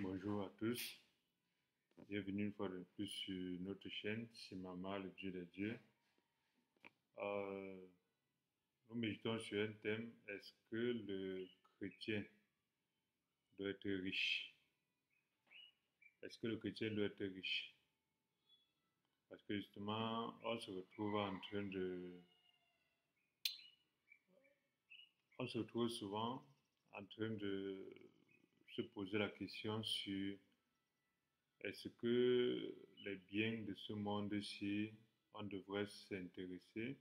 Bonjour à tous, bienvenue une fois de plus sur notre chaîne Simama, le Dieu des dieux. Euh, nous méditons sur un thème, est-ce que le chrétien doit être riche? Est-ce que le chrétien doit être riche? Parce que justement, on se retrouve souvent en train de se poser la question sur est-ce que les biens de ce monde-ci, on devrait s'intéresser?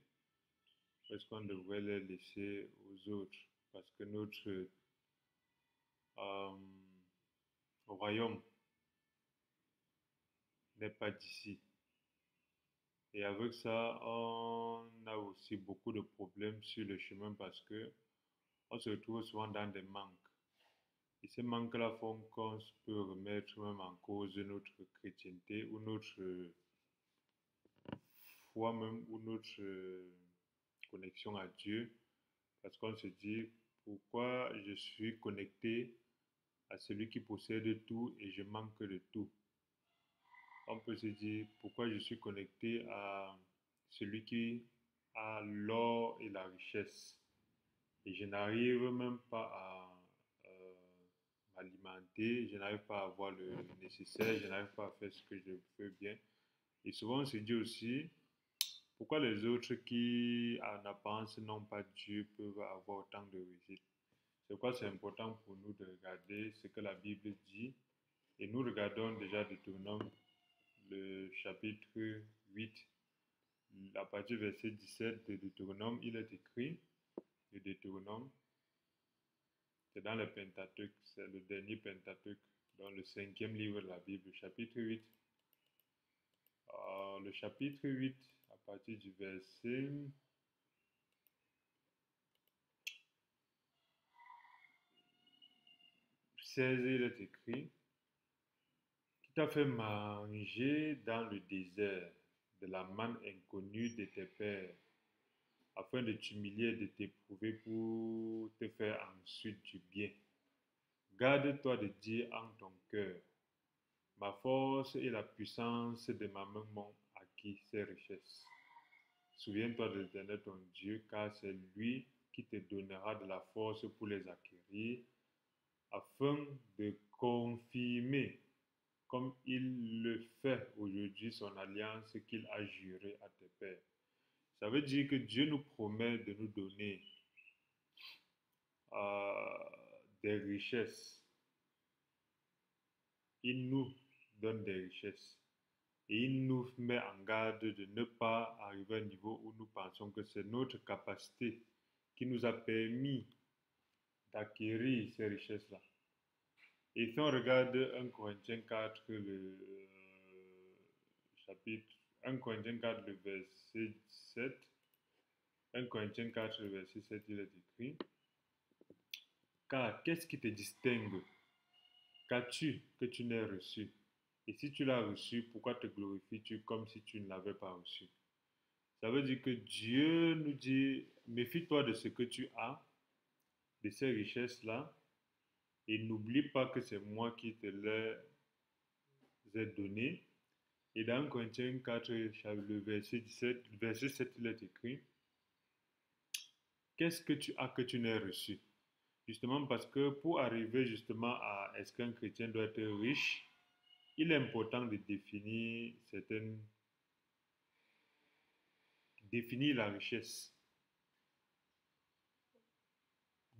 Est-ce qu'on devrait les laisser aux autres? Parce que notre euh, royaume n'est pas d'ici. Et avec ça, on a aussi beaucoup de problèmes sur le chemin parce que on se retrouve souvent dans des manques. Et ces manques-là font qu'on peut remettre même en cause notre chrétienté ou notre foi même ou notre connexion à Dieu. Parce qu'on se dit, pourquoi je suis connecté à celui qui possède tout et je manque de tout. On peut se dire pourquoi je suis connecté à celui qui a l'or et la richesse et je n'arrive même pas à m'alimenter, je n'arrive pas à avoir le nécessaire, je n'arrive pas à faire ce que je veux bien. Et souvent on se dit aussi pourquoi les autres qui en apparence n'ont pas Dieu peuvent avoir autant de réussite. C'est pourquoi c'est important pour nous de regarder ce que la Bible dit. Et nous regardons déjà Deutéronome, le chapitre 8, à partir du verset 17 de Deutéronome, il est écrit, le Deutéronome, c'est dans le Pentateuque, c'est le dernier Pentateuque, dans le cinquième livre de la Bible, chapitre 8. Le chapitre 8, à partir du verset 16, il est écrit, qui t'a fait manger dans le désert de la manne inconnue de tes pères, afin de t'humilier et de t'éprouver pour te faire ensuite du bien. Garde-toi de dire en ton cœur, ma force et la puissance de ma main m'ont acquis ces richesses. Souviens-toi de l'Éternel ton Dieu, car c'est lui qui te donnera de la force pour les acquérir, afin de confirmer, comme il le fait aujourd'hui, son alliance qu'il a jurée à tes pères. Ça veut dire que Dieu nous promet de nous donner des richesses. Il nous donne des richesses. Et il nous met en garde de ne pas arriver à un niveau où nous pensons que c'est notre capacité qui nous a permis d'acquérir ces richesses-là. Et si on regarde 1 Corinthiens 4, chapitre 1 Corinthiens 4, le verset 7, 1 Corinthiens 4, le verset 7, il est écrit, car qu'est-ce qui te distingue? Qu'as-tu que tu n'aies reçu? Et si tu l'as reçu, pourquoi te glorifies-tu comme si tu ne l'avais pas reçu? Ça veut dire que Dieu nous dit, méfie-toi de ce que tu as, de ces richesses-là, et n'oublie pas que c'est moi qui te les ai données. Et dans Corinthiens 4, le verset 17, le verset 7, il est écrit, qu'est-ce que tu as que tu n'as reçu? Justement parce que pour arriver justement à est-ce qu'un chrétien doit être riche, il est important de définir la richesse,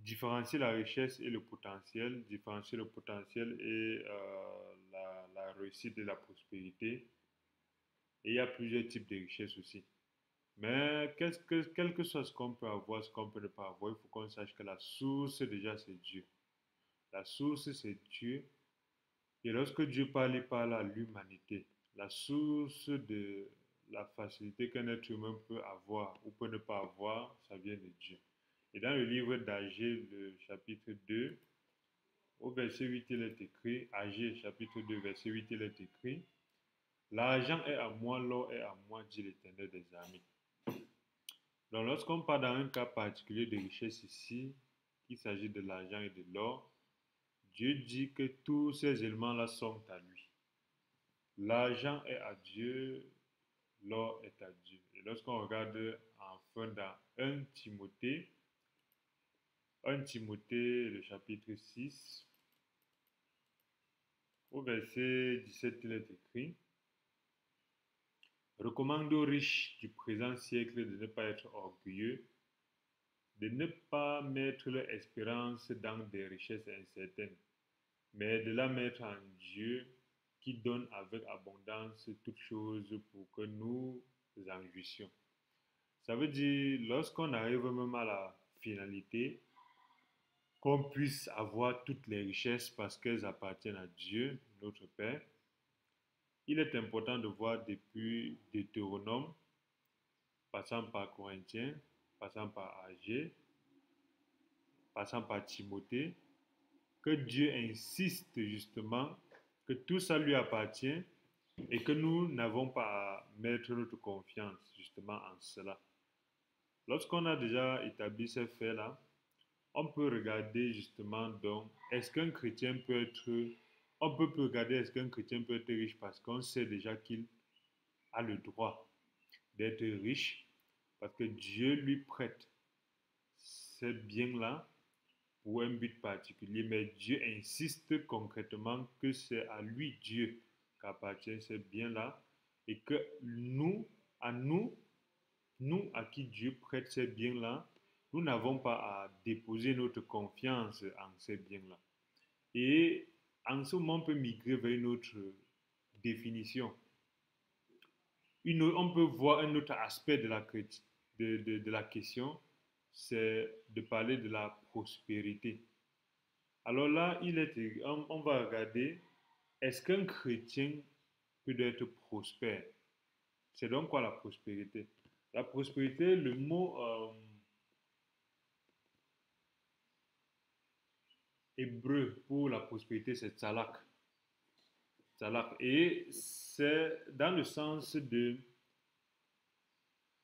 différencier la richesse et le potentiel, différencier le potentiel et la réussite et la prospérité. Et il y a plusieurs types de richesses aussi. Mais quel que soit ce qu'on peut avoir, ce qu'on peut ne pas avoir, il faut qu'on sache que la source déjà c'est Dieu. La source c'est Dieu. Et lorsque Dieu parle, il parle à l'humanité. La source de la facilité qu'un être humain peut avoir ou peut ne pas avoir, ça vient de Dieu. Et dans le livre d'Agé, le chapitre 2, au verset 8, il est écrit, Agé, chapitre 2, verset 8, il est écrit, l'argent est à moi, l'or est à moi, dit l'Éternel des armées. Donc, lorsqu'on parle dans un cas particulier de richesse ici, il s'agit de l'argent et de l'or, Dieu dit que tous ces éléments-là sont à lui. L'argent est à Dieu, l'or est à Dieu. Et lorsqu'on regarde enfin dans 1 Timothée, le chapitre 6, au verset 17, il est écrit: recommande aux riches du présent siècle de ne pas être orgueilleux, de ne pas mettre leur espérance dans des richesses incertaines, mais de la mettre en Dieu qui donne avec abondance toutes choses pour que nous en jouissions. Ça veut dire, lorsqu'on arrive même à la finalité, qu'on puisse avoir toutes les richesses parce qu'elles appartiennent à Dieu, notre Père, il est important de voir depuis Deutéronome, passant par Corinthiens, passant par Agé, passant par Timothée, que Dieu insiste justement que tout ça lui appartient et que nous n'avons pas à mettre notre confiance justement en cela. Lorsqu'on a déjà établi ces faits-là, on peut regarder justement donc, est-ce qu'un chrétien peut être, on peut regarder est-ce qu'un chrétien peut être riche parce qu'on sait déjà qu'il a le droit d'être riche parce que Dieu lui prête ces biens-là pour un but particulier, mais Dieu insiste concrètement que c'est à lui, Dieu, qu'appartient ces biens-là et que nous, nous à qui Dieu prête ces biens-là, nous n'avons pas à déposer notre confiance en ces biens-là. Et en ce moment, on peut migrer vers une autre définition. On peut voir un autre aspect de la question, c'est de parler de la prospérité. Alors là, on va regarder, est-ce qu'un chrétien peut être prospère? C'est donc quoi la prospérité? La prospérité, le mot hébreu pour la prospérité, c'est tzalak. Tzalak. Et c'est dans le sens de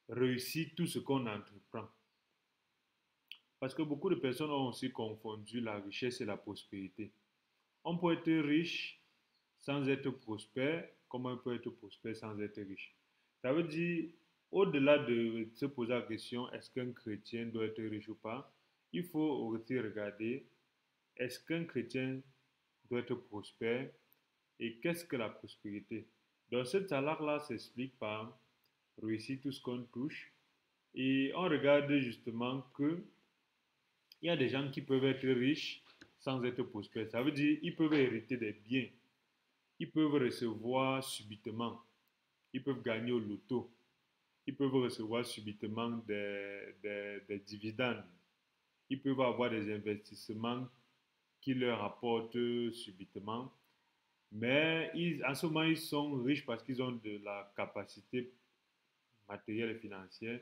réussir tout ce qu'on entreprend. Parce que beaucoup de personnes ont aussi confondu la richesse et la prospérité. On peut être riche sans être prospère, comme on peut être prospère sans être riche. Ça veut dire, au-delà de se poser la question, est-ce qu'un chrétien doit être riche ou pas, il faut aussi regarder, est-ce qu'un chrétien doit être prospère et qu'est-ce que la prospérité? Donc, ce talent-là s'explique par réussir tout ce qu'on touche. Et on regarde justement que il y a des gens qui peuvent être riches sans être prospères. Ça veut dire qu'ils peuvent hériter des biens. Ils peuvent recevoir subitement. Ils peuvent gagner au loto. Ils peuvent recevoir subitement des dividendes. Ils peuvent avoir des investissements qui leur apportent subitement. Mais en ce moment, ils sont riches parce qu'ils ont de la capacité matérielle et financière,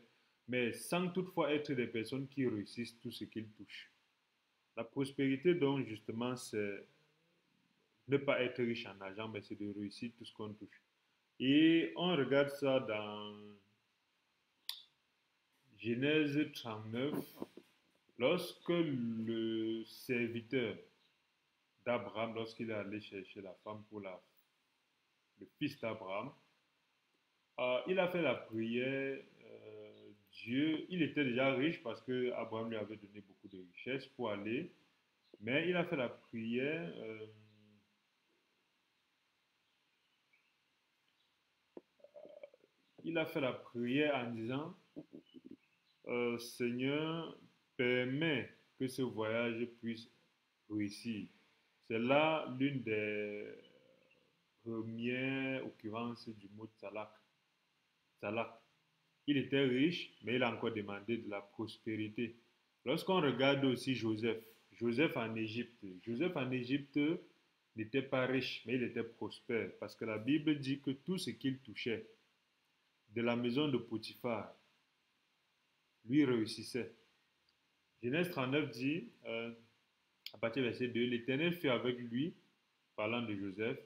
mais sans toutefois être des personnes qui réussissent tout ce qu'ils touchent. La prospérité, donc, justement, c'est ne pas être riche en argent, mais c'est de réussir tout ce qu'on touche. Et on regarde ça dans Genèse 39, lorsque le serviteur d'Abraham, lorsqu'il est allé chercher la femme pour le fils d'Abraham, il a fait la prière. Dieu, il était déjà riche parce que Abraham lui avait donné beaucoup de richesses pour aller, mais il a fait la prière. Il a fait la prière en disant, Seigneur, permets que ce voyage puisse réussir. C'est là l'une des premières occurrences du mot talak. Talak. Il était riche, mais il a encore demandé de la prospérité. Lorsqu'on regarde aussi Joseph, Joseph en Égypte n'était pas riche, mais il était prospère, parce que la Bible dit que tout ce qu'il touchait, de la maison de Potiphar, lui réussissait. Genèse 39 dit, à partir du verset 2, l'Éternel fut avec lui, parlant de Joseph,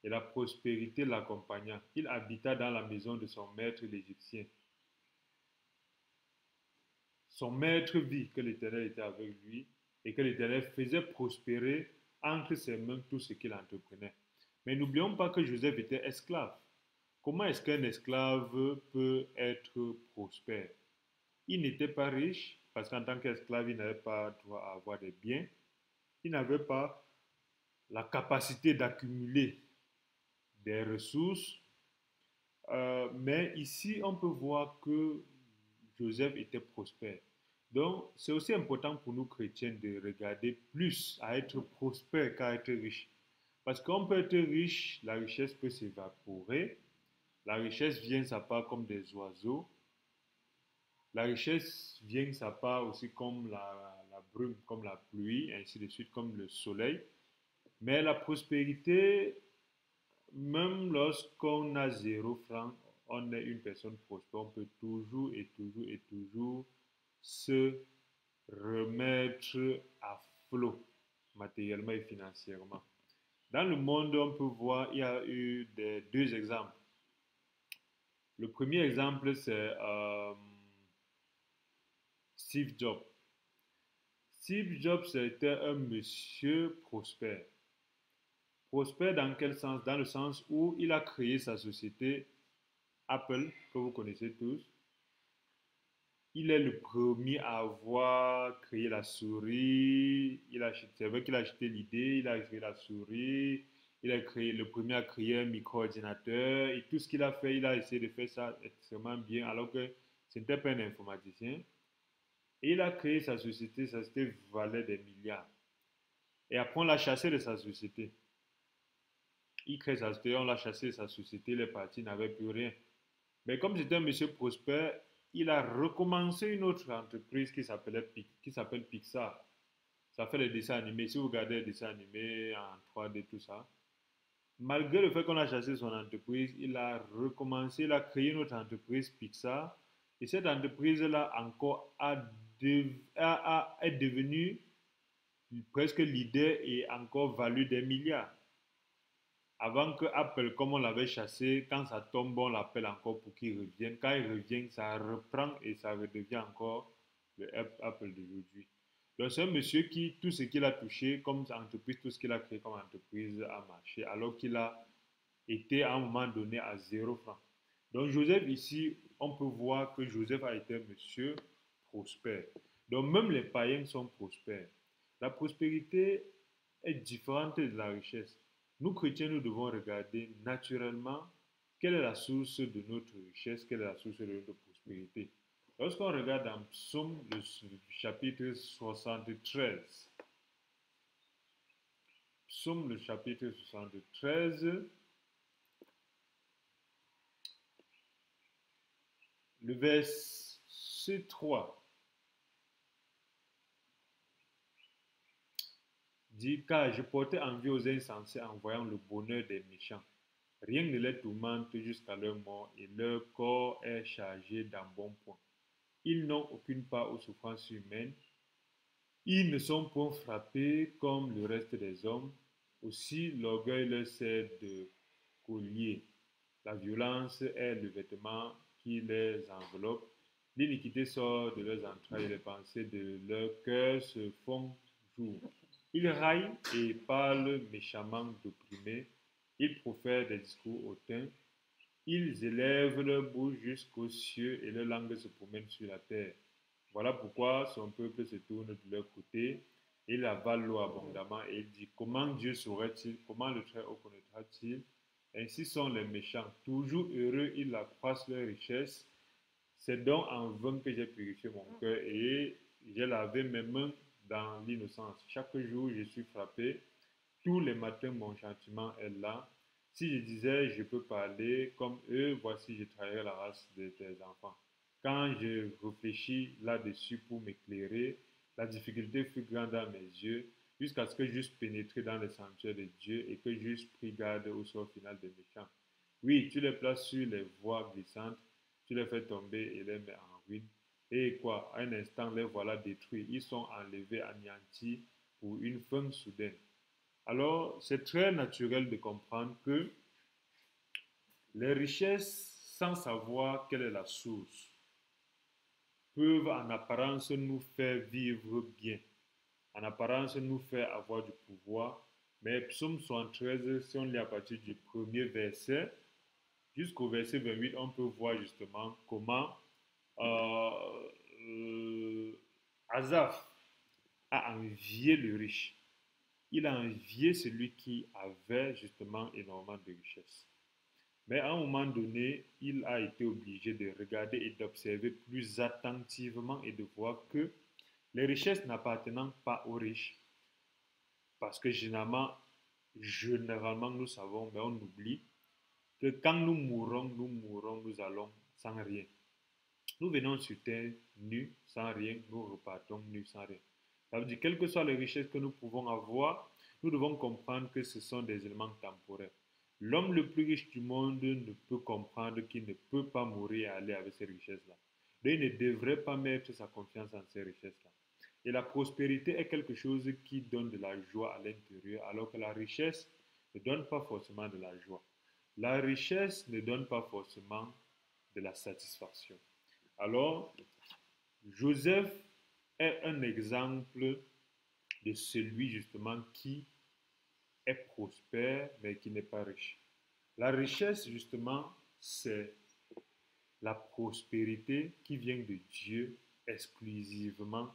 et la prospérité l'accompagna. Il habita dans la maison de son maître l'Égyptien. Son maître vit que l'Éternel était avec lui et que l'Éternel faisait prospérer entre ses mains tout ce qu'il entreprenait. Mais n'oublions pas que Joseph était esclave. Comment est-ce qu'un esclave peut être prospère? Il n'était pas riche parce qu'en tant qu'esclave, il n'avait pas droit à avoir des biens. Il n'avait pas la capacité d'accumuler des ressources. Mais ici, on peut voir que Joseph était prospère. Donc, c'est aussi important pour nous chrétiens de regarder plus à être prospère qu'à être riche. Parce qu'on peut être riche, la richesse peut s'évaporer. La richesse vient sa part comme des oiseaux. La richesse vient sa part aussi comme la brume, comme la pluie, ainsi de suite, comme le soleil. Mais la prospérité, même lorsqu'on a 0 franc, on est une personne prospère, on peut toujours et toujours et toujours se remettre à flot matériellement et financièrement. Dans le monde, on peut voir, il y a eu deux exemples. Le premier exemple, c'est Steve Jobs. Steve Jobs était un monsieur prospère. Prospère dans quel sens? Dans le sens où il a créé sa société Apple, que vous connaissez tous. Il est le premier à avoir créé la souris. C'est vrai qu'il a acheté l'idée, il a créé la souris, il a créé le premier à créer un micro-ordinateur et tout ce qu'il a fait, il a essayé de faire ça extrêmement bien alors que ce n'était pas un informaticien. Et il a créé sa société valait des milliards. Et après, on l'a chassé de sa société. Il crée sa société, on l'a chassé de sa société, les partis n'avaient plus rien. Mais comme c'était un monsieur prospère, il a recommencé une autre entreprise qui s'appelle Pixar. Ça fait les dessins animés. Si vous regardez les dessins animés en 3D, tout ça, malgré le fait qu'on a chassé son entreprise, il a recommencé, il a créé une autre entreprise, Pixar. Et cette entreprise-là encore est devenue presque leader et encore valu des milliards. Avant que Apple, comme on l'avait chassé, quand ça tombe, on l'appelle encore pour qu'il revienne. Quand il revient, ça reprend et ça redevient encore le Apple d'aujourd'hui. Donc c'est un monsieur qui, tout ce qu'il a touché comme entreprise, tout ce qu'il a créé comme entreprise a marché, alors qu'il a été à un moment donné à 0 franc. Donc Joseph ici, on peut voir que Joseph a été un monsieur prospère. Donc même les païens sont prospères. La prospérité est différente de la richesse. Nous chrétiens, nous devons regarder naturellement quelle est la source de notre richesse, quelle est la source de notre prospérité. Lorsqu'on regarde dans Psaume, le chapitre 73, Psaume, le chapitre 73, le verset 3 dit, car je portais envie aux insensés en voyant le bonheur des méchants. Rien ne les tourmente jusqu'à leur mort et leur corps est chargé d'embonpoint. Ils n'ont aucune part aux souffrances humaines. Ils ne sont point frappés comme le reste des hommes. Aussi l'orgueil leur sert de collier. La violence est le vêtement qui les enveloppe. L'iniquité sort de leurs entrailles et les pensées de leur cœur se font jour. Ils raillent et parlent méchamment d'opprimés. Ils profèrent des discours hautains. Ils élèvent leur bouche jusqu'aux cieux et leur langue se promène sur la terre. Voilà pourquoi son peuple se tourne de leur côté. Il avale l'eau abondamment et il dit, comment Dieu saurait-il, comment le Très-Haut connaîtra-t-il? Ainsi sont les méchants. Toujours heureux, ils accroissent leur richesse. C'est donc en vain que j'ai purifié mon cœur et j'ai lavé mes mains dans l'innocence. Chaque jour, je suis frappé. Tous les matins, mon châtiment est là. Si je disais, je peux parler comme eux, voici, je trahirais la race de tes enfants. Quand je réfléchis là-dessus pour m'éclairer, la difficulté fut grande à mes yeux, jusqu'à ce que j'eusse pénétré dans les sanctuaires de Dieu et que j'eusse pris garde au sort final des méchants. Oui, tu les places sur les voies glissantes, tu les fais tomber et les mets en ruine. Et quoi, à un instant, les voilà détruits. Ils sont enlevés, anéantis pour une fin soudaine. Alors, c'est très naturel de comprendre que les richesses, sans savoir quelle est la source, peuvent en apparence nous faire vivre bien, en apparence nous faire avoir du pouvoir, Mais Psaume 73, si on lit à partir du premier verset jusqu'au verset 28, on peut voir justement comment euh, Asaph a envié le riche. Il a envié celui qui avait justement énormément de richesses. Mais à un moment donné, il a été obligé de regarder et d'observer plus attentivement et de voir que les richesses n'appartenant pas aux riches, parce que généralement nous savons, mais on oublie que quand nous allons sans rien. Nous venons sur terre nus, sans rien, nous repartons nus, sans rien. Ça veut dire, quelles que soient les richesses que nous pouvons avoir, nous devons comprendre que ce sont des éléments temporaires. L'homme le plus riche du monde ne peut comprendre qu'il ne peut pas mourir et aller avec ces richesses-là. Il ne devrait pas mettre sa confiance en ces richesses-là. Et la prospérité est quelque chose qui donne de la joie à l'intérieur, alors que la richesse ne donne pas forcément de la joie. La richesse ne donne pas forcément de la satisfaction. Alors, Joseph est un exemple de celui justement qui est prospère mais qui n'est pas riche. La richesse justement, c'est la prospérité qui vient de Dieu exclusivement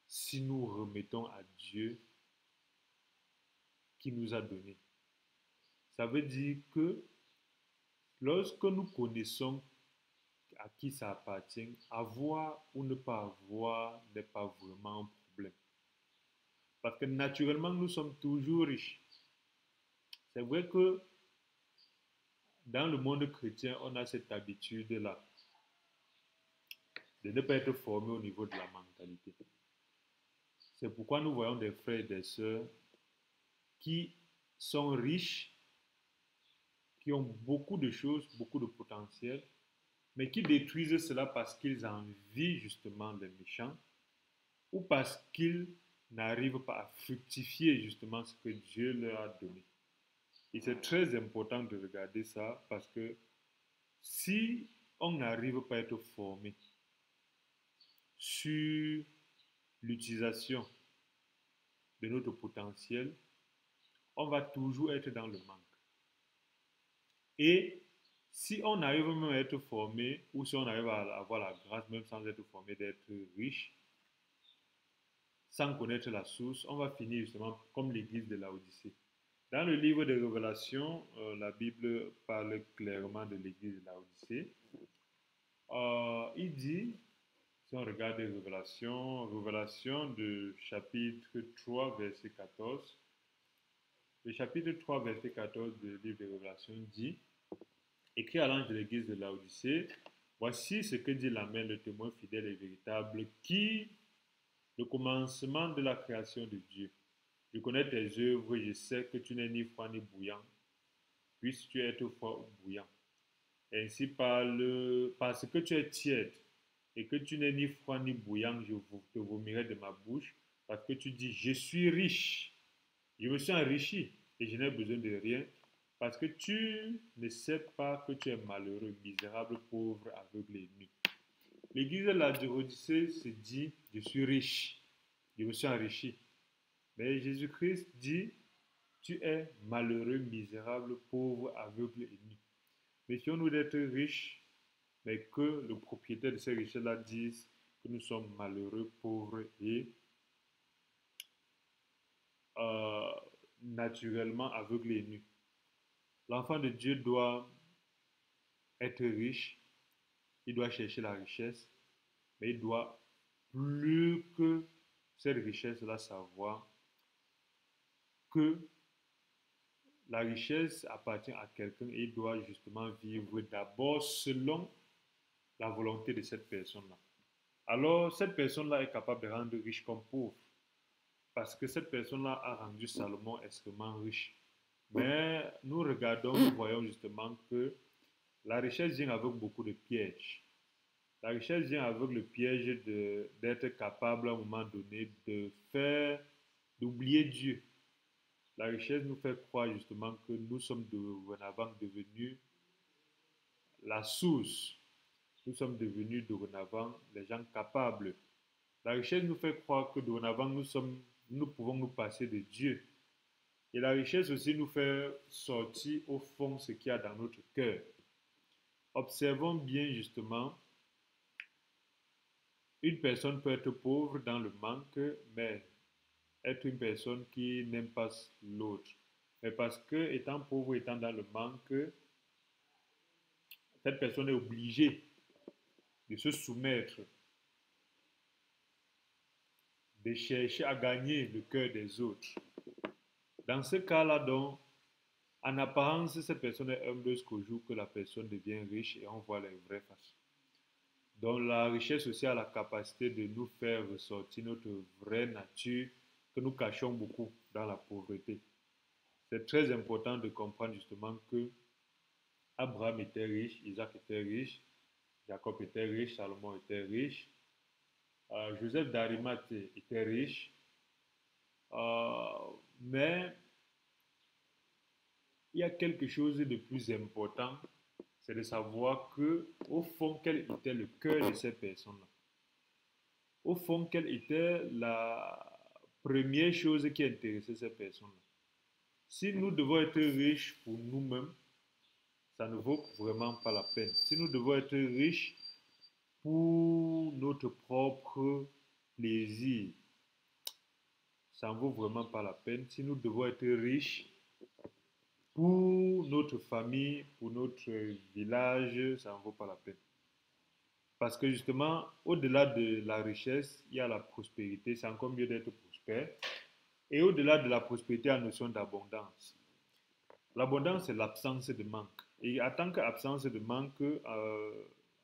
si nous remettons à Dieu qui nous a donné. Ça veut dire que lorsque nous connaissons à qui ça appartient, avoir ou ne pas avoir n'est pas vraiment un problème. Parce que naturellement, nous sommes toujours riches. C'est vrai que dans le monde chrétien, on a cette habitude-là de ne pas être formé au niveau de la mentalité. C'est pourquoi nous voyons des frères et des sœurs qui sont riches, qui ont beaucoup de choses, beaucoup de potentiel, mais qui détruisent cela parce qu'ils envient justement les méchants ou parce qu'ils n'arrivent pas à fructifier justement ce que Dieu leur a donné. Et c'est très important de regarder ça parce que si on n'arrive pas à être formé sur l'utilisation de notre potentiel, on va toujours être dans le manque. Et si on arrive même à être formé, ou si on arrive à avoir la grâce, même sans être formé, d'être riche, sans connaître la source, on va finir justement comme l'église de Laodicée. Dans le livre des Révélations, la Bible parle clairement de l'église de Laodicée. Il dit, si on regarde les Révélations de chapitre 3, verset 14, le chapitre 3, verset 14 du livre des Révélations dit, écrit à l'ange de l'église de Laodicée, voici ce que dit l'Amen, le témoin fidèle et véritable, qui, le commencement de la création de Dieu. Je connais tes œuvres, je sais que tu n'es ni froid ni bouillant. Puisses-tu être froid ou bouillant. Ainsi parce que tu es tiède et que tu n'es ni froid ni bouillant, je te vomirai de ma bouche, parce que tu dis, je suis riche, je me suis enrichi et je n'ai besoin de rien, parce que tu ne sais pas que tu es malheureux, misérable, pauvre, aveugle et nu. L'église de la Laodicée se dit, je suis riche, je me suis enrichi. Mais Jésus-Christ dit, tu es malheureux, misérable, pauvre, aveugle et nu. Méfions-nous d'être riches, mais que le propriétaire de ces richesses-là dise que nous sommes malheureux, pauvres et euh, naturellement aveugles et nus. L'enfant de Dieu doit être riche, il doit chercher la richesse, mais il doit plus que cette richesse-là savoir que la richesse appartient à quelqu'un et il doit justement vivre d'abord selon la volonté de cette personne-là. Alors, cette personne-là est capable de rendre riche comme pauvre. Parce que cette personne-là a rendu Salomon extrêmement riche. Mais nous regardons, nous voyons justement que la richesse vient avec beaucoup de pièges. La richesse vient avec le piège d'être capable à un moment donné d'oublier Dieu. La richesse nous fait croire justement que nous sommes dorénavant devenus la source. Nous sommes devenus dorénavant les gens capables. La richesse nous fait croire que dorénavant nous sommes nous pouvons nous passer de Dieu. Et la richesse aussi nous fait sortir au fond ce qu'il y a dans notre cœur. Observons bien justement, une personne peut être pauvre dans le manque, mais être une personne qui n'aime pas l'autre. Mais parce que étant pauvre, étant dans le manque, cette personne est obligée de se soumettre, de chercher à gagner le cœur des autres. Dans ce cas-là, donc, en apparence, cette personne est humble jusqu'au jour que la personne devient riche et on voit les vraies faces. Donc la richesse aussi a la capacité de nous faire ressortir notre vraie nature que nous cachons beaucoup dans la pauvreté. C'est très important de comprendre justement que Abraham était riche, Isaac était riche, Jacob était riche, Salomon était riche, Joseph d'Arimathée était riche, mais il y a quelque chose de plus important, c'est de savoir que, au fond, quel était le cœur de ces personnes-là. Au fond, quelle était la première chose qui intéressait ces personnes-là. Si nous devons être riches pour nous-mêmes, ça ne vaut vraiment pas la peine. Si nous devons être riches pour notre propre plaisir, ça ne vaut vraiment pas la peine. Si nous devons être riches pour notre famille, pour notre village, ça ne vaut pas la peine. Parce que justement, au-delà de la richesse, il y a la prospérité. C'est encore mieux d'être prospère. Et au-delà de la prospérité, il y a la notion d'abondance. L'abondance, c'est l'absence de manque. Et en tant qu'absence de manque,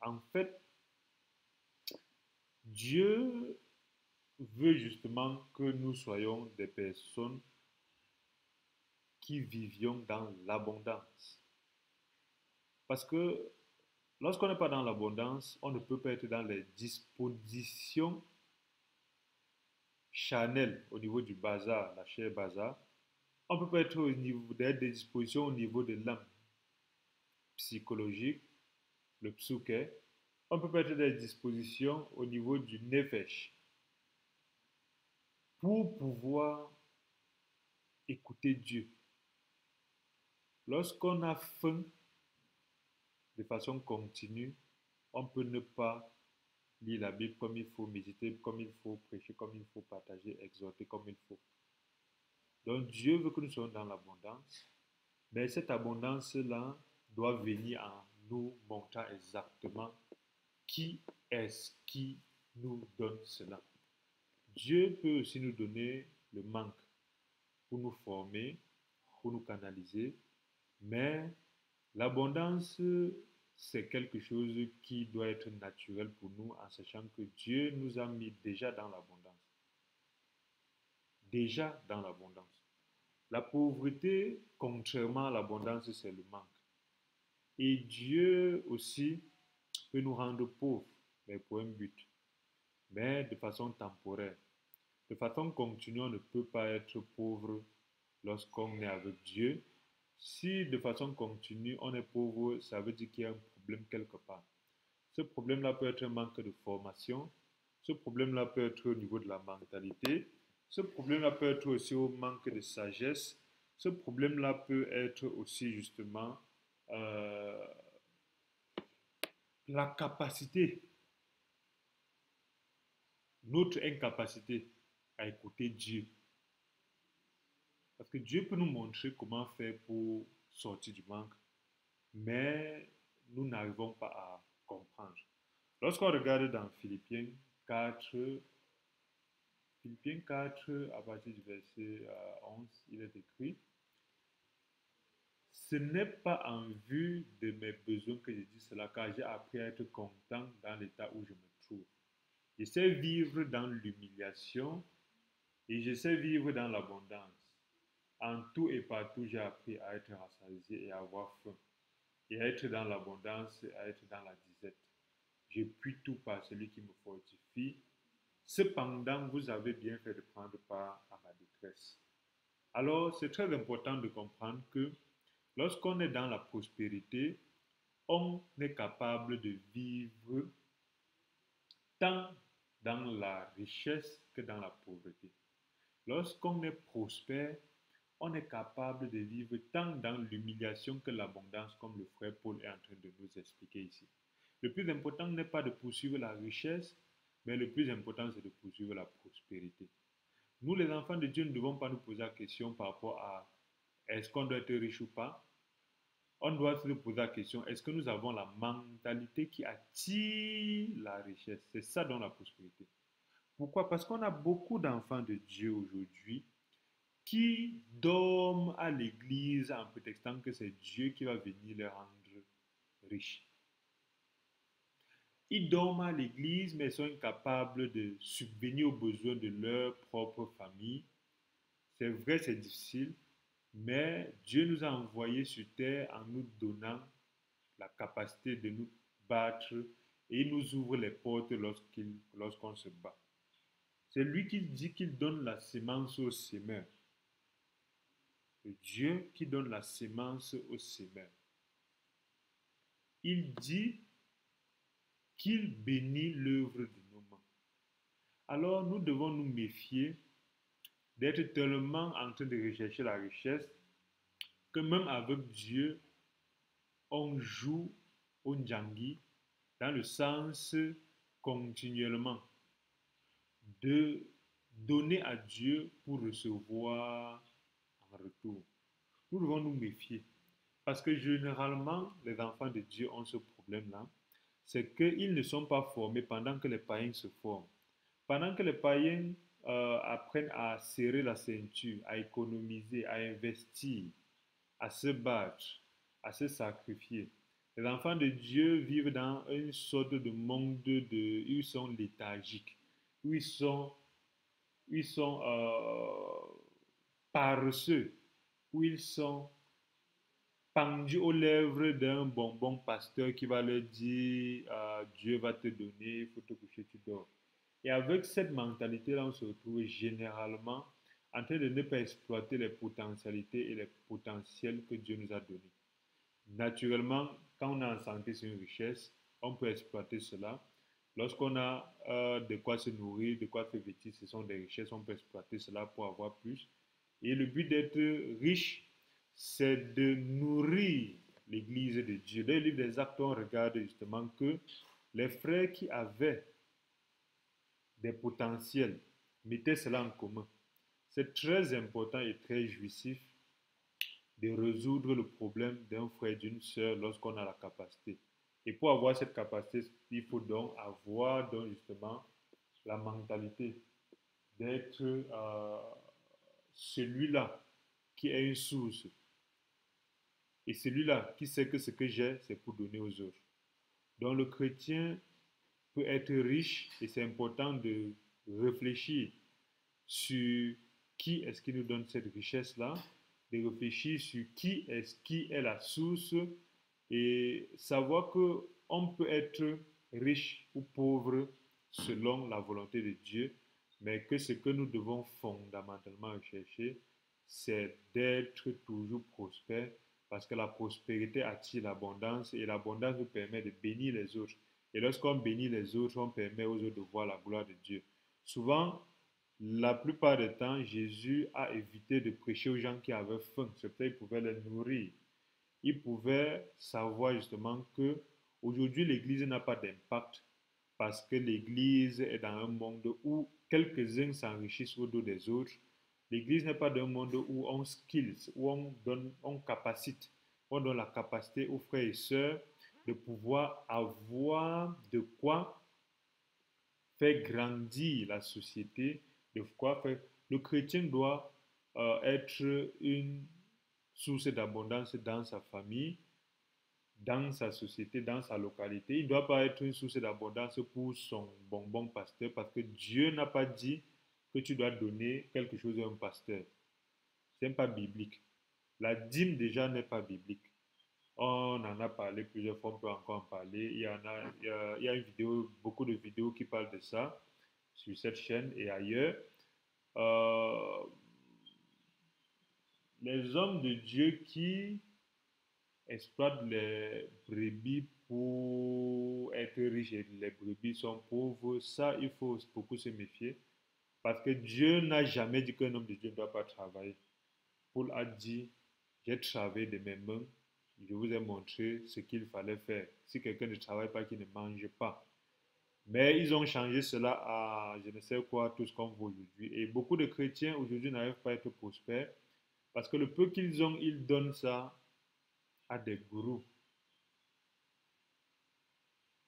en fait, Dieu veut justement que nous soyons des personnes qui vivions dans l'abondance. Parce que lorsqu'on n'est pas dans l'abondance, on ne peut pas être dans les dispositions charnelles au niveau du bazar, la chair bazar. On ne peut pas être au niveau des dispositions au niveau de l'âme psychologique, le psuké. On ne peut pas être des dispositions au niveau du nefesh pour pouvoir écouter Dieu. Lorsqu'on a faim de façon continue, on peut ne pas lire la Bible comme il faut, méditer comme il faut, prêcher comme il faut, partager, exhorter comme il faut. Donc Dieu veut que nous soyons dans l'abondance, mais cette abondance-là doit venir en nous montrant exactement qui est-ce qui nous donne cela. Dieu peut aussi nous donner le manque pour nous former, pour nous canaliser, mais l'abondance, c'est quelque chose qui doit être naturel pour nous en sachant que Dieu nous a mis déjà dans l'abondance. Déjà dans l'abondance. La pauvreté, contrairement à l'abondance, c'est le manque. Et Dieu aussi peut nous rendre pauvres, mais pour un but, mais de façon temporaire. De façon continue, on ne peut pas être pauvre lorsqu'on est avec Dieu. Si de façon continue, on est pauvre, ça veut dire qu'il y a un problème quelque part. Ce problème-là peut être un manque de formation. Ce problème-là peut être au niveau de la mentalité. Ce problème-là peut être aussi au manque de sagesse. Ce problème-là peut être aussi justement euh, la capacité, notre incapacité à écouter Dieu. Parce que Dieu peut nous montrer comment faire pour sortir du manque, mais nous n'arrivons pas à comprendre. Lorsqu'on regarde dans Philippiens 4 à partir du verset 11, il est écrit, ce n'est pas en vue de mes besoins que je dis cela, car j'ai appris à être content dans l'état où je me trouve. Je sais vivre dans l'humiliation et je sais vivre dans l'abondance. En tout et partout, j'ai appris à être rassasié et à avoir faim, et à être dans l'abondance et à être dans la disette. Je puis tout par celui qui me fortifie. Cependant, vous avez bien fait de prendre part à ma détresse. Alors, c'est très important de comprendre que lorsqu'on est dans la prospérité, on est capable de vivre tant dans la richesse que dans la pauvreté. Lorsqu'on est prospère, on est capable de vivre tant dans l'humiliation que l'abondance, comme le frère Paul est en train de nous expliquer ici. Le plus important n'est pas de poursuivre la richesse, mais le plus important, c'est de poursuivre la prospérité. Nous, les enfants de Dieu, ne devons pas nous poser la question par rapport à est-ce qu'on doit être riche ou pas. On doit se poser la question, est-ce que nous avons la mentalité qui attire la richesse? C'est ça dans la prospérité. Pourquoi? Parce qu'on a beaucoup d'enfants de Dieu aujourd'hui qui dorment à l'église en prétextant que c'est Dieu qui va venir les rendre riches. Ils dorment à l'église, mais sont incapables de subvenir aux besoins de leur propre famille. C'est vrai, c'est difficile, mais Dieu nous a envoyés sur terre en nous donnant la capacité de nous battre et il nous ouvre les portes lorsqu'on se bat. C'est lui qui dit qu'il donne la sémence au semeur. C'est Dieu qui donne la sémence au semeur. Il dit qu'il bénit l'œuvre de nos mains. Alors nous devons nous méfier d'être tellement en train de rechercher la richesse que même avec Dieu, on joue au Ndjangi dans le sens continuellement de donner à Dieu pour recevoir en retour. Nous devons nous méfier parce que généralement, les enfants de Dieu ont ce problème-là, c'est qu'ils ne sont pas formés pendant que les païens se forment. Pendant que les païens apprennent à serrer la ceinture, à économiser, à investir, à se battre, à se sacrifier. Les enfants de Dieu vivent dans une sorte de monde ils sont léthargiques, où ils sont paresseux, où ils sont pendus aux lèvres d'un bonbon pasteur qui va leur dire Dieu va te donner, il faut te coucher, tu dors. Et avec cette mentalité-là, on se retrouve généralement en train de ne pas exploiter les potentialités et les potentiels que Dieu nous a donnés. Naturellement, quand on est en santé, c'est une richesse, on peut exploiter cela. Lorsqu'on a de quoi se nourrir, de quoi se vêtir, ce sont des richesses, on peut exploiter cela pour avoir plus. Et le but d'être riche, c'est de nourrir l'Église de Dieu. Dans le livre des Actes, on regarde justement que les frères qui avaient des potentiels mettaient cela en commun. C'est très important et très jouissif de résoudre le problème d'un frère et d'une sœur lorsqu'on a la capacité. Et pour avoir cette capacité, il faut donc avoir donc justement la mentalité d'être celui-là qui est une source et celui-là qui sait que ce que j'ai, c'est pour donner aux autres. Donc le chrétien peut être riche et c'est important de réfléchir sur qui est-ce qui nous donne cette richesse-là, de réfléchir sur qui est la source et savoir que on peut être riche ou pauvre selon la volonté de Dieu, mais que ce que nous devons fondamentalement rechercher, c'est d'être toujours prospère parce que la prospérité attire l'abondance et l'abondance nous permet de bénir les autres. Et lorsqu'on bénit les autres, on permet aux autres de voir la gloire de Dieu. Souvent, la plupart du temps, Jésus a évité de prêcher aux gens qui avaient faim. C'est peut-être qu'il pouvait les nourrir. Il pouvait savoir justement que aujourd'hui l'Église n'a pas d'impact parce que l'Église est dans un monde où quelques-uns s'enrichissent au dos des autres. L'Église n'est pas dans un monde où on skills, où on capacite, on donne la capacité aux frères et sœurs de pouvoir avoir de quoi faire grandir la société, de quoi faire. Le chrétien doit être une source d'abondance dans sa famille, dans sa société, dans sa localité. Il ne doit pas être une source d'abondance pour son bonbon pasteur parce que Dieu n'a pas dit que tu dois donner quelque chose à un pasteur. Ce n'est pas biblique. La dîme déjà n'est pas biblique. On en a parlé plusieurs fois, on peut encore en parler. Il y a une vidéo, beaucoup de vidéos qui parlent de ça sur cette chaîne et ailleurs. Euh, les hommes de Dieu qui exploitent les brebis pour être riches et les brebis sont pauvres, ça, il faut beaucoup se méfier Parce que Dieu n'a jamais dit qu'un homme de Dieu ne doit pas travailler. Paul a dit, j'ai travaillé de mes mains, je vous ai montré ce qu'il fallait faire. Si quelqu'un ne travaille pas, qu'il ne mange pas. Mais ils ont changé cela à je ne sais quoi, tout ce qu'on veut aujourd'hui. Et beaucoup de chrétiens aujourd'hui n'arrivent pas à être prospères parce que le peu qu'ils ont, ils donnent ça à des gourous.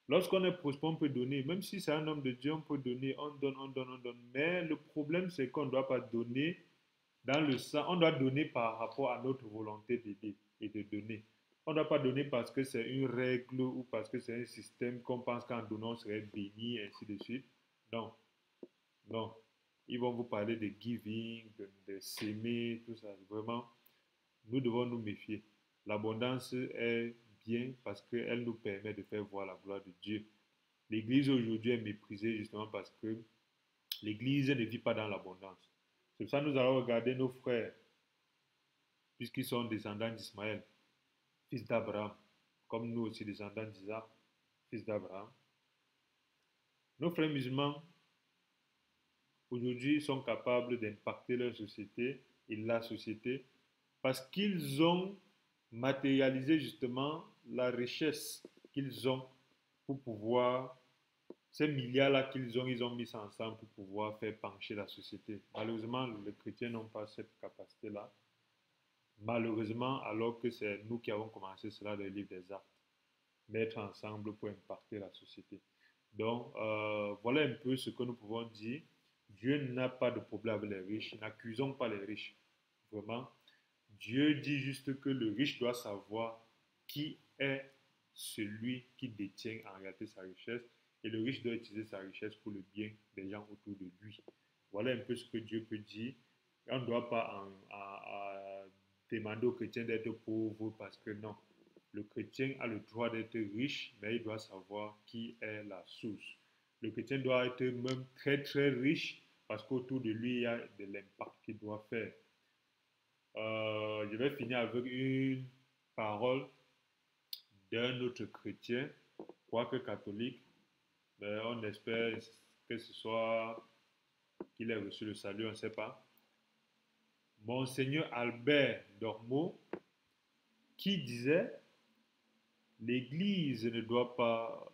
Lorsqu'on est prospère, on peut donner. Même si c'est un homme de Dieu, on peut donner. On donne, on donne, on donne. Mais le problème, c'est qu'on ne doit pas donner dans le sens. On doit donner par rapport à notre volonté d'aider et de donner. On ne doit pas donner parce que c'est une règle ou parce que c'est un système qu'on pense qu'en donnant, on serait béni, et ainsi de suite. Non, non. Ils vont vous parler de giving, de s'aimer, tout ça. Vraiment, nous devons nous méfier. L'abondance est bien parce qu'elle nous permet de faire voir la gloire de Dieu. L'Église aujourd'hui est méprisée justement parce que l'Église ne vit pas dans l'abondance. C'est pour ça que nous allons regarder nos frères, puisqu'ils sont descendants d'Ismaël, fils d'Abraham, comme nous aussi descendants d'Isaac, fils d'Abraham. Nos frères musulmans, aujourd'hui, sont capables d'impacter leur société et la société parce qu'ils ont matérialisé justement la richesse qu'ils ont pour pouvoir, ces milliards-là ils ont mis ça ensemble pour pouvoir faire pencher la société. Malheureusement, les chrétiens n'ont pas cette capacité-là. Malheureusement, alors que c'est nous qui avons commencé cela dans le livre des Actes, mettre ensemble pour impacter la société. Donc, voilà un peu ce que nous pouvons dire. Dieu n'a pas de problème avec les riches. N'accusons pas les riches. Vraiment. Dieu dit juste que le riche doit savoir qui est celui qui détient en réalité sa richesse. Et le riche doit utiliser sa richesse pour le bien des gens autour de lui. Voilà un peu ce que Dieu peut dire. On ne doit pas demander aux chrétiens d'être pauvres parce que non. Le chrétien a le droit d'être riche, mais il doit savoir qui est la source. Le chrétien doit être même très très riche parce qu'autour de lui, il y a de l'impact qu'il doit faire. Je vais finir avec une parole d'un autre chrétien, quoique catholique, mais on espère que ce soit qu'il ait reçu le salut, on ne sait pas. Monseigneur Albert Dormeau, qui disait l'Église ne doit pas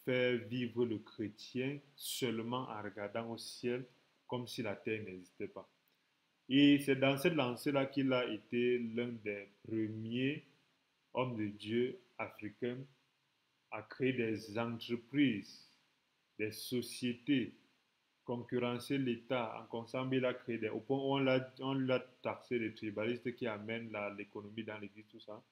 faire vivre le chrétien seulement en regardant au ciel comme si la terre n'existait pas. Et c'est dans cette lancée-là qu'il a été l'un des premiers hommes de Dieu africains à créer des entreprises, des sociétés, concurrencer l'État. En conséquence, il a créé des... Au point où on l'a taxé de tribaliste qui amène l'économie dans l'Église, tout ça.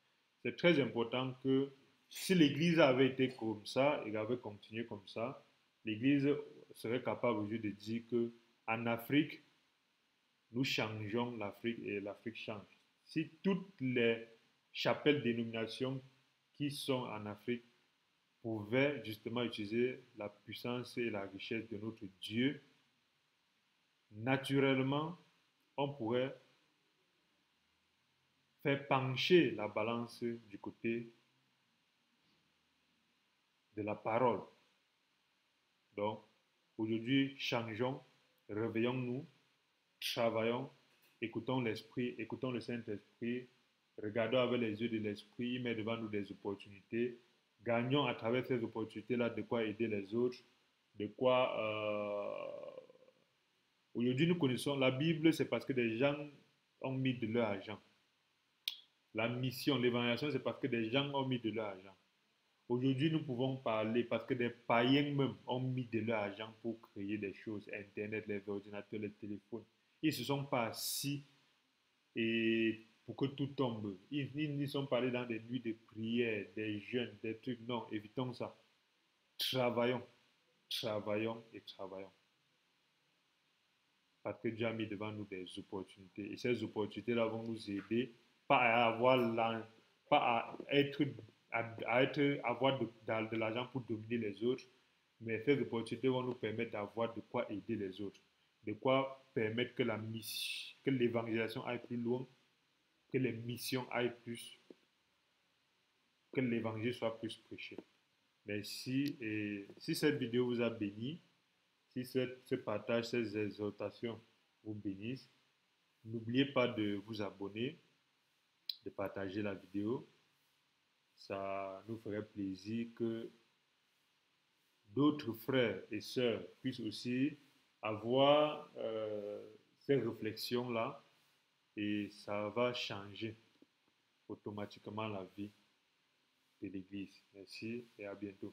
C'est très important que si l'Église avait été comme ça et avait continué comme ça, l'Église serait capable aujourd'hui de dire que en Afrique, nous changeons l'Afrique et l'Afrique change. Si toutes les chapelles dénominations qui sont en Afrique pouvaient justement utiliser la puissance et la richesse de notre Dieu, naturellement, on pourrait faire pencher la balance du côté de la parole. Donc, aujourd'hui, changeons, réveillons-nous, travaillons, écoutons l'Esprit, écoutons le Saint-Esprit, regardons avec les yeux de l'Esprit, il met devant nous des opportunités, gagnons à travers ces opportunités-là de quoi aider les autres, de quoi... Aujourd'hui, nous connaissons la Bible, c'est parce que des gens ont mis de leur argent. La mission, l'évangélisation, c'est parce que des gens ont mis de leur argent. Aujourd'hui, nous pouvons parler parce que des païens même ont mis de leur argent pour créer des choses, Internet, les ordinateurs, les téléphones. Ils ne se sont pas assis et pour que tout tombe. Ils sont pas allés dans des nuits de prière, des jeûnes, des trucs. Non, évitons ça. Travaillons, travaillons et travaillons. Parce que Dieu a mis devant nous des opportunités. Et ces opportunités-là vont nous aider, pas à avoir pas à être, avoir de l'argent pour dominer les autres, mais ces opportunités vont nous permettre d'avoir de quoi aider les autres, de quoi permettre que que l'évangélisation aille plus loin, que les missions aillent plus, que l'évangile soit plus prêché. Merci. Et si cette vidéo vous a béni, Si ce partage, ces exhortations vous bénissent, n'oubliez pas de vous abonner, de partager la vidéo. Ça nous ferait plaisir que d'autres frères et sœurs puissent aussi avoir ces réflexions-là et ça va changer automatiquement la vie de l'Église. Merci et à bientôt.